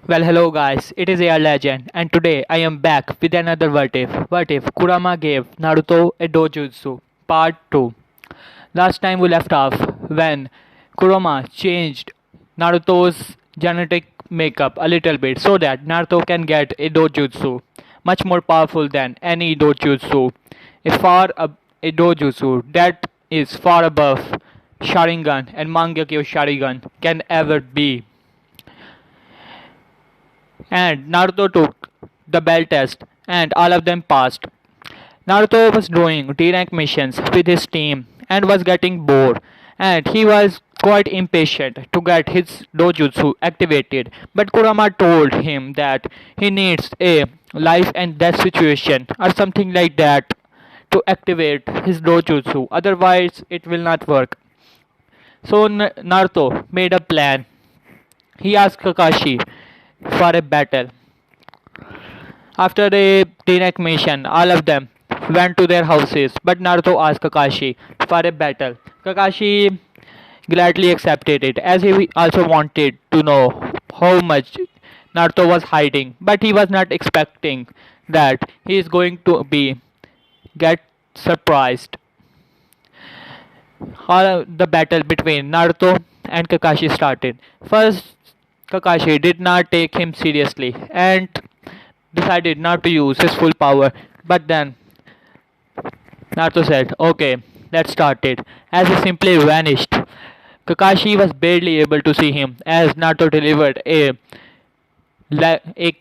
Well, hello guys, it is Air Legend, and today I am back with another What If. What if Kurama gave Naruto a dojutsu? Part 2. Last time we left off when Kurama changed Naruto's genetic makeup a little bit so that Naruto can get a dojutsu much more powerful than any dojutsu. A dojutsu that is far above Sharingan and Mangekyo Sharingan can ever be. And Naruto took the bell test and all of them passed. Naruto was doing D-rank missions with his team and was getting bored, and he was quite impatient to get his dojutsu activated, but Kurama told him that he needs a life and death situation or something like that to activate his dojutsu, otherwise it will not work. So Naruto made a plan. He asked Kakashi for a battle. After a Tenek mission, all of them went to their houses, but Naruto asked Kakashi for a battle. Kakashi gladly accepted it, as he also wanted to know how much Naruto was hiding, but he was not expecting that he is going to be get surprised. How the battle between Naruto and Kakashi started. First, Kakashi did not take him seriously and decided not to use his full power, but then Naruto said, "Okay, let's start it." As he simply vanished, Kakashi was barely able to see him as Naruto delivered a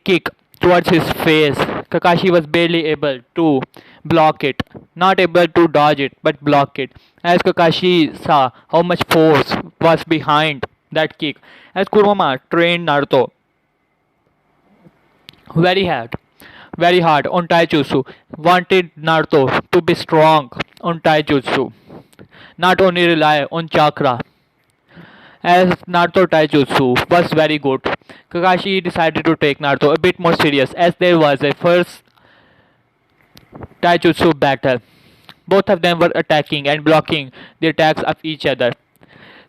kick towards his face. Kakashi was barely able to block it, not able to dodge it, but block it. As Kakashi saw how much force was behind that kick, as Kurama trained Naruto very hard, very hard on taijutsu, wanted Naruto to be strong on taijutsu, not only rely on chakra. As Naruto taijutsu was very good, Kakashi decided to take Naruto a bit more serious as there was a first taijutsu battle. Both of them were attacking and blocking the attacks of each other.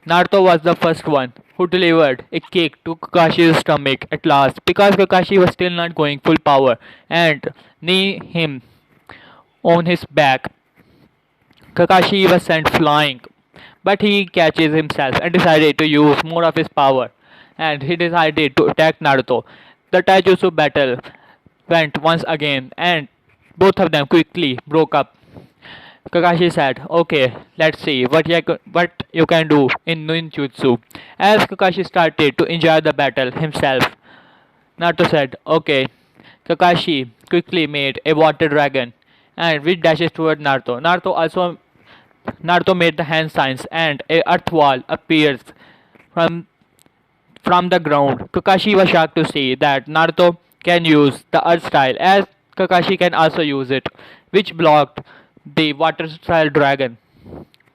Naruto was the first one who delivered a kick to Kakashi's stomach at last because Kakashi was still not going full power and knee him on his back. Kakashi was sent flying, but he catches himself and decided to use more of his power and he decided to attack Naruto. The Taijutsu battle went once again and both of them quickly broke up. Kakashi said, "Okay, let's see what you can do in ninjutsu." As Kakashi started to enjoy the battle himself, Naruto said, "Okay." Kakashi quickly made a water dragon and which dashes toward Naruto. Naruto made the hand signs and a earth wall appears from from the ground. Kakashi was shocked to see that Naruto can use the earth style as Kakashi can also use it, which blocked the water style dragon.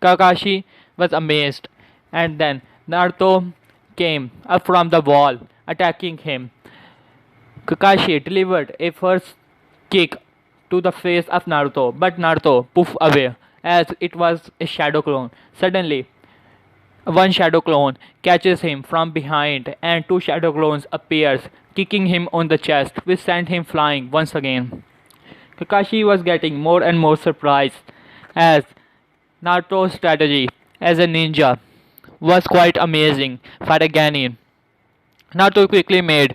Kakashi was amazed, and then Naruto came up from the wall, attacking him. Kakashi delivered a first kick to the face of Naruto, but Naruto poofed away as it was a shadow clone. Suddenly, one shadow clone catches him from behind and two shadow clones appears, kicking him on the chest, which sent him flying once again. Kakashi was getting more and more surprised as Naruto's strategy as a ninja was quite amazing for a Ganin. Naruto quickly made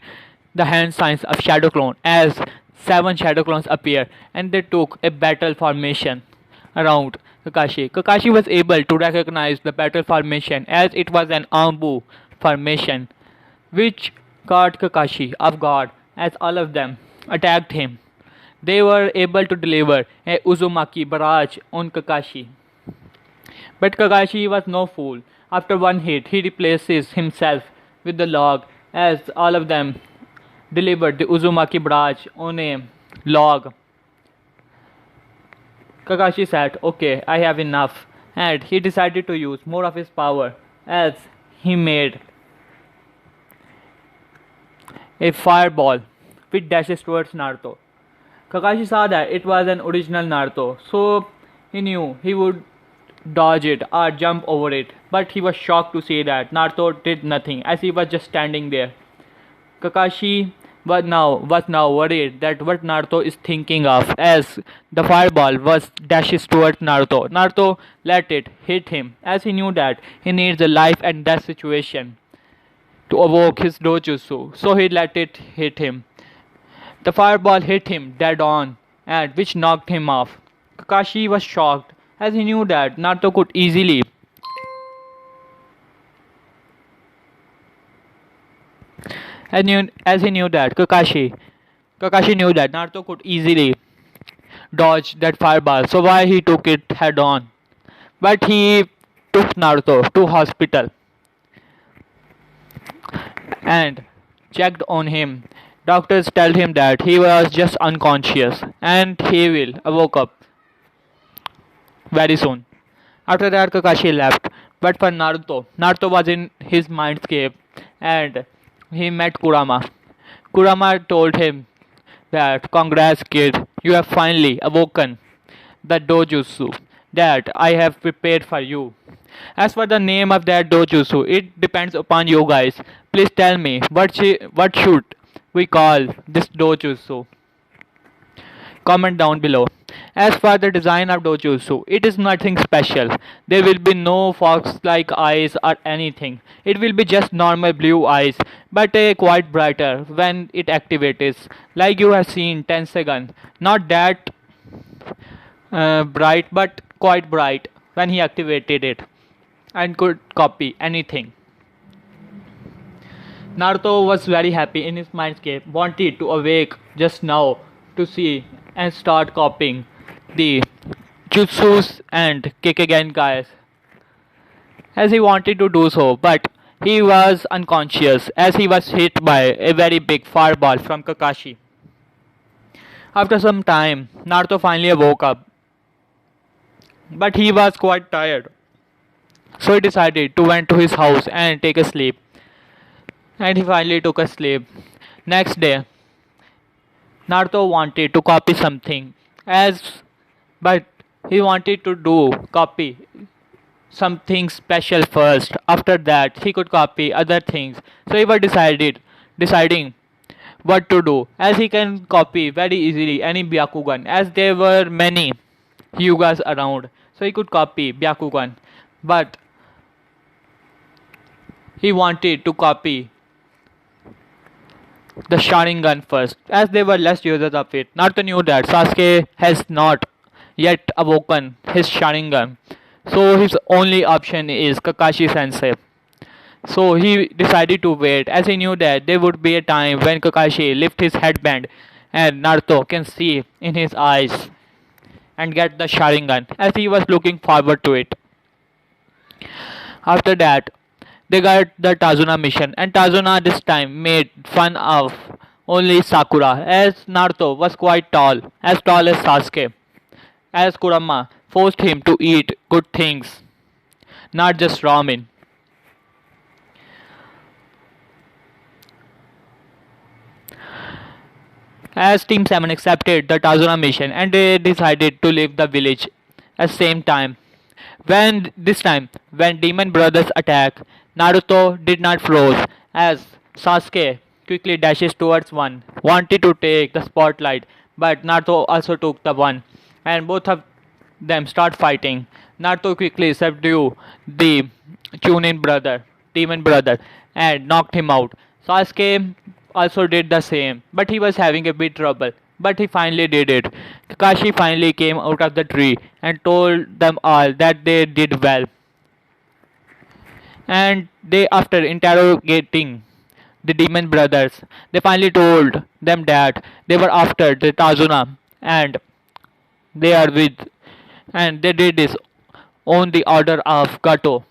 the hand signs of Shadow Clone as seven Shadow Clones appeared and they took a battle formation around Kakashi. Kakashi was able to recognize the battle formation as it was an Ambu formation, which caught Kakashi off guard as all of them attacked him. They were able to deliver a Uzumaki barrage on Kakashi. But Kakashi was no fool. After one hit, he replaces himself with the log as all of them delivered the Uzumaki barrage on a log. Kakashi said, "Okay, I have enough," and he decided to use more of his power as he made a fireball which dashes towards Naruto. Kakashi saw that it was an original Naruto, so he knew he would dodge it or jump over it, but he was shocked to see that Naruto did nothing as he was just standing there. Kakashi was now worried that what Naruto is thinking of as the fireball was dashes towards Naruto. Naruto let it hit him as he knew that he needs a life and death situation to evoke his dojutsu, so he let it hit him. The fireball hit him dead on, and which knocked him off. Kakashi was shocked as he knew that Naruto could easily as he knew that Kakashi knew that Naruto could easily dodge that fireball, so why he took it head on. But he took Naruto to hospital and checked on him. Doctors tell him that he was just unconscious and he will woke up very soon. After that, Kakashi left. But for Naruto was in his mindscape and he met Kurama. Kurama told him that, "Congrats, kid, you have finally awoken the dojutsu that I have prepared for you." As for the name of that dojutsu, it depends upon you guys. Please tell me what should we call this dojutsu? Comment down below. As for the design of dojutsu, it is nothing special. There will be no fox-like eyes or anything. It will be just normal blue eyes, but quite brighter when it activates. Like you have seen Tensegan, not that bright, but quite bright when he activated it, and could copy anything. Naruto was very happy in his mindscape, wanted to awake just now to see and start copying the jutsus and Kekkei as he wanted to do so, but he was unconscious as he was hit by a very big fireball from Kakashi. After some time, Naruto finally woke up, but he was quite tired, so he decided to went to his house and take a sleep. And he finally took a sleep. Next day, Naruto wanted to copy something as but he wanted to do copy something special first. After that he could copy other things. So he was deciding what to do as he can copy very easily any Byakugan as there were many Hyugas around. So he could copy Byakugan. But he wanted to copy the Sharingan first, as there were less users of it. Naruto knew that Sasuke has not yet awoken his Sharingan, so his only option is Kakashi Sensei. So he decided to wait, as he knew that there would be a time when Kakashi lift his headband and Naruto can see in his eyes and get the Sharingan, as he was looking forward to it. After that, they got the Tazuna mission, and Tazuna this time made fun of only Sakura, as Naruto was quite tall as Sasuke, as Kurama forced him to eat good things, not just ramen. As Team 7 accepted the Tazuna mission and they decided to leave the village at the same time. When Demon Brothers attack, Naruto did not froze as Sasuke quickly dashes towards one, wanted to take the spotlight, but Naruto also took the one, and both of them start fighting. Naruto quickly subdued the Demon Brother, and knocked him out. Sasuke also did the same, but he was having a bit trouble. But he finally did it. Kakashi finally came out of the tree and told them all that they did well. And they, after interrogating the Demon Brothers, they finally told them that they were after the Tazuna and they are with, and they did this on the order of Gato.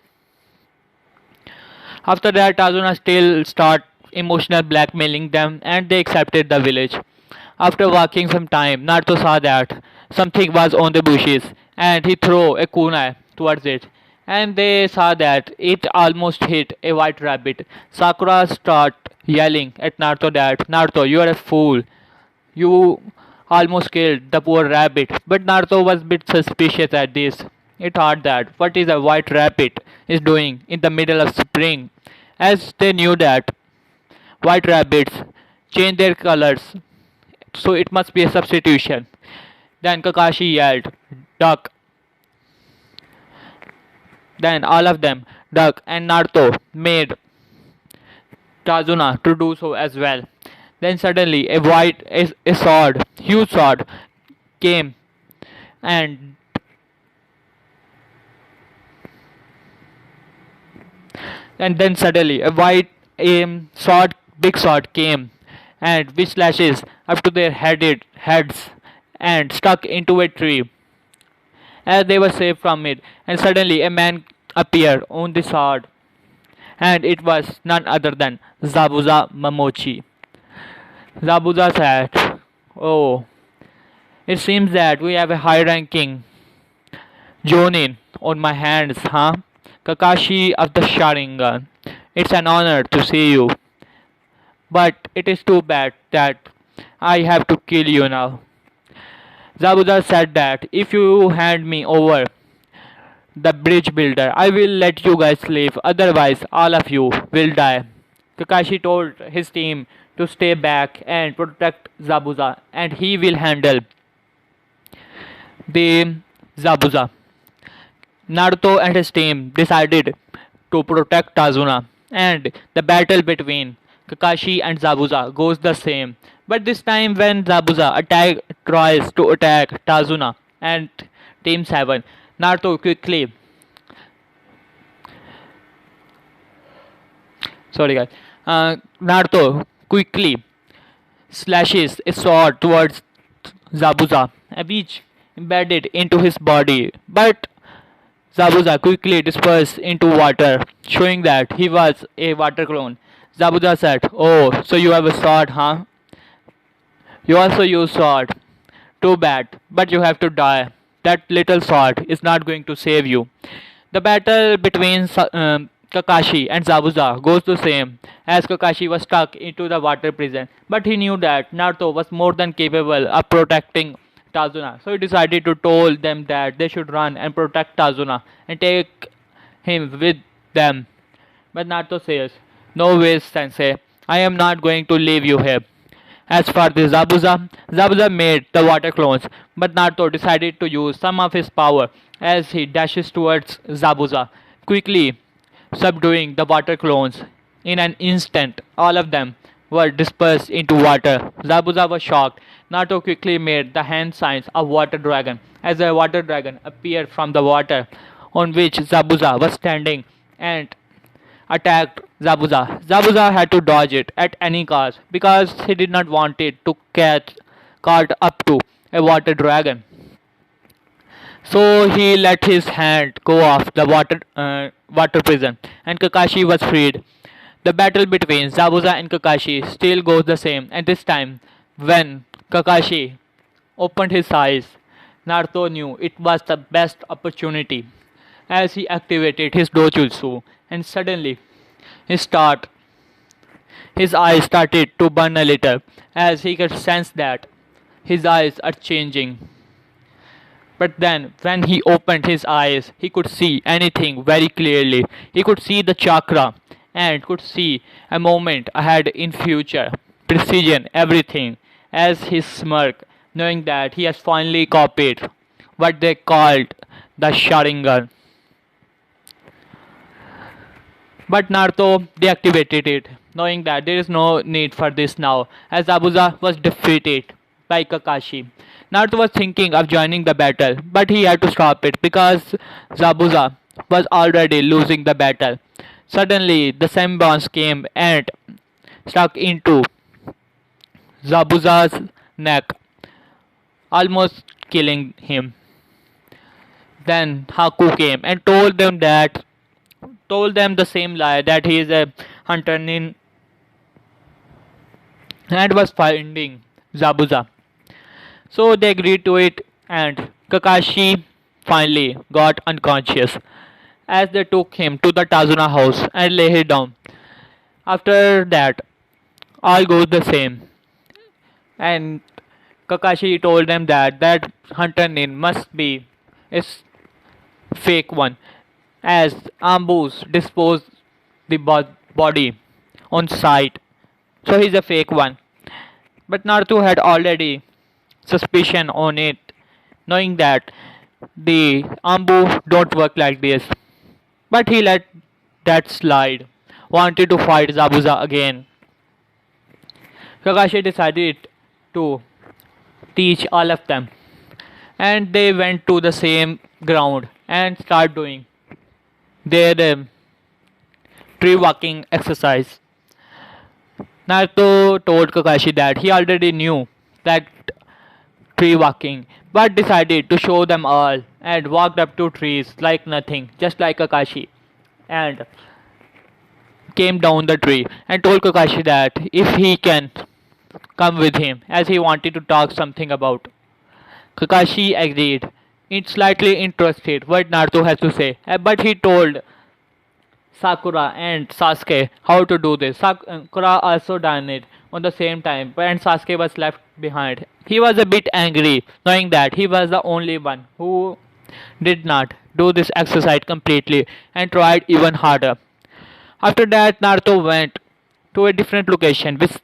After that, Tazuna still start emotional blackmailing them and they accepted the village. After walking some time, Naruto saw that something was on the bushes and he threw a kunai towards it. And they saw that it almost hit a white rabbit. Sakura started yelling at Naruto that, "Naruto, you are a fool. You almost killed the poor rabbit." But Naruto was a bit suspicious at this. He thought that what is a white rabbit is doing in the middle of spring, as they knew that White rabbits change their colors, so it must be a substitution. Then Kakashi yelled, Duck. Then all of them, Duck and Naruto, made Tazuna to do so as well. Then suddenly a sword, huge sword, came and then suddenly a sword, big sword came and which slashes up to their heads and stuck into a tree as they were saved from it. And suddenly a man appeared on the sword, and it was none other than Zabuza Mamochi. Zabuza said, "Oh, it seems that we have a high ranking Jonin on my hands, huh? Kakashi of the Sharingan. It's an honor to see you, but it is too bad that I have to kill you now." Zabuza said that if you hand me over the bridge builder, I will let you guys live, otherwise, all of you will die. Kakashi told his team to stay back and protect Zabuza, and he will handle the Zabuza. Naruto and his team decided to protect Tazuna, and the battle between Kakashi and Zabuza goes the same. But this time, when tries to attack Tazuna and Team 7, Naruto quickly. Sorry, guys. Naruto quickly slashes a sword towards Zabuza, which embedded into his body. But Zabuza quickly dispersed into water, showing that he was a water clone. Zabuza said, "Oh, so you have a sword, huh? You also use sword. Too bad, but you have to die. That little sword is not going to save you." The battle between Kakashi and Zabuza goes the same, as Kakashi was stuck into the water prison. But he knew that Naruto was more than capable of protecting Tazuna, so he decided to tell them that they should run and protect Tazuna and take him with them. But Naruto says, "No way, Sensei. I am not going to leave you here." As for the Zabuza made the water clones, but Naruto decided to use some of his power as he dashes towards Zabuza, quickly subduing the water clones. In an instant, all of them were dispersed into water. Zabuza was shocked. Naruto quickly made the hand signs of water dragon as a water dragon appeared from the water on which Zabuza was standing and attacked Zabuza. Zabuza had to dodge it at any cost because he did not want it to catch caught up to a water dragon. So he let his hand go off the water prison, and Kakashi was freed. The battle between Zabuza and Kakashi still goes the same, and this time, when Kakashi opened his eyes, Naruto knew it was the best opportunity as he activated his dojutsu, and suddenly his his eyes started to burn a little as he could sense that his eyes are changing. But then, when he opened his eyes, he could see anything very clearly. He could see the chakra and could see a moment ahead in future, precision, everything, as he smirked, knowing that he has finally copied what they called the Sharingan. But Naruto deactivated it, knowing that there is no need for this now, as Abuza was defeated by Kakashi. Naruto was thinking of joining the battle, but he had to stop it because Zabuza was already losing the battle. Suddenly, the Sembons came and stuck into Zabuza's neck, almost killing him. Then Haku came and told them the same lie that he is a hunter nin and was finding Zabuza. So they agreed to it, and Kakashi finally got unconscious as they took him to the Tazuna house and lay him down. After that, all goes the same, and Kakashi told them that hunter nin must be a fake one, as Ambus disposed the body on sight so he's a fake one. But Naruto had already suspicion on it, knowing that the Ambu don't work like this. But he let that slide. Wanted to fight Zabuza again. Kakashi decided to teach all of them. And they went to the same ground and start doing their tree walking exercise. Naruto told Kakashi that he already knew that tree walking, but decided to show them all and walked up to trees like nothing, just like Kakashi, and came down the tree and told Kakashi that if he can come with him as he wanted to talk something about. Kakashi agreed, it slightly interested what Naruto has to say, but he told Sakura and Sasuke how to do this. Sakura also done it on the same time, and Sasuke was left behind. He was a bit angry, knowing that he was the only one who did not do this exercise completely and tried even harder. After that, Naruto went to a different location with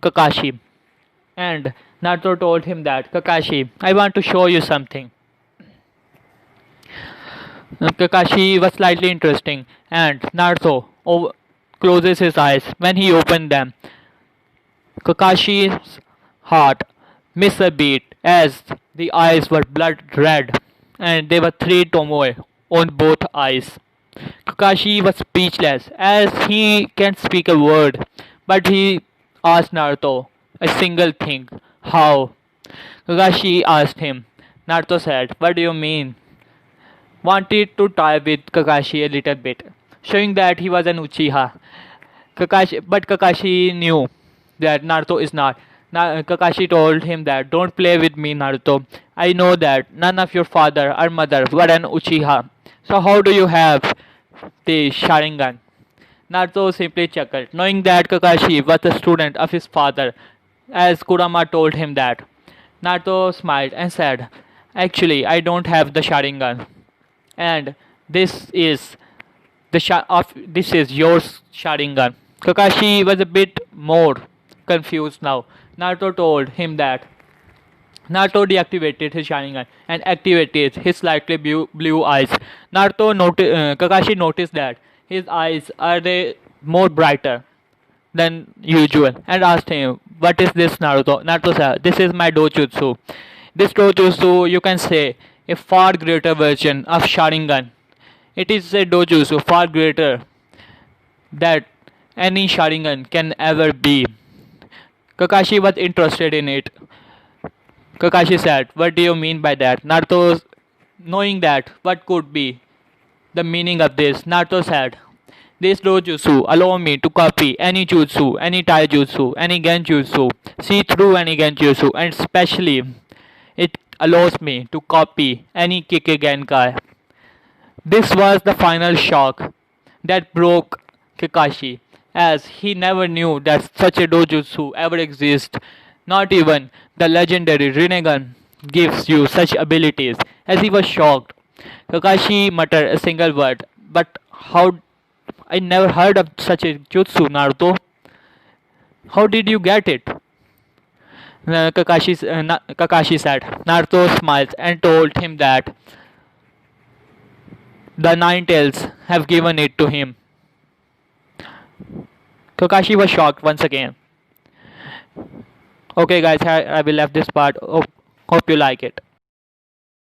Kakashi, and Naruto told him that Kakashi, I want to show you something. Kakashi was slightly interesting, and Naruto closes his eyes. When he opened them, Kakashi's heart missed a beat as the eyes were blood red, and there were three tomoe on both eyes. Kakashi was speechless as he can't speak a word, but he asked Naruto a single thing. How? Kakashi asked him. Naruto said, what do you mean? Wanted to tie with Kakashi a little bit, showing that he was an Uchiha. But Kakashi knew that Naruto is not. Kakashi told him that don't play with me, Naruto. I know that none of your father or mother were an Uchiha. So how do you have the Sharingan? Naruto simply chuckled, knowing that Kakashi was a student of his father, as Kurama told him that. Naruto smiled and said, actually, I don't have the Sharingan. And this is this is your Sharingan. Kakashi was a bit more confused now. Naruto told him that Naruto deactivated his Sharingan and activated his slightly blue eyes. Kakashi noticed that his eyes are more brighter than usual and asked him, what is this, Naruto? Naruto said, this is my dojutsu. This dojutsu, you can say, a far greater version of Sharingan. It is a dojutsu far greater that any Sharingan can ever be. Kakashi was interested in it. Kakashi said, what do you mean by that? Naruto, knowing that what could be the meaning of this, Naruto said, this dojutsu allow me to copy any jutsu, any taijutsu, any genjutsu, see through any genjutsu, and especially it allows me to copy any Kikki. This was the final shock that broke Kakashi, as he never knew that such a dojutsu ever exists. Not even the legendary Rinnegan gives you such abilities. As he was shocked, Kakashi muttered a single word, but how? I never heard of such a jutsu, Naruto. How did you get it? Kakashi said. Naruto smiled and told him that the Nine Tails have given it to him. Kakashi was shocked once again. Okay, guys, I will leave this part. Hope you like it.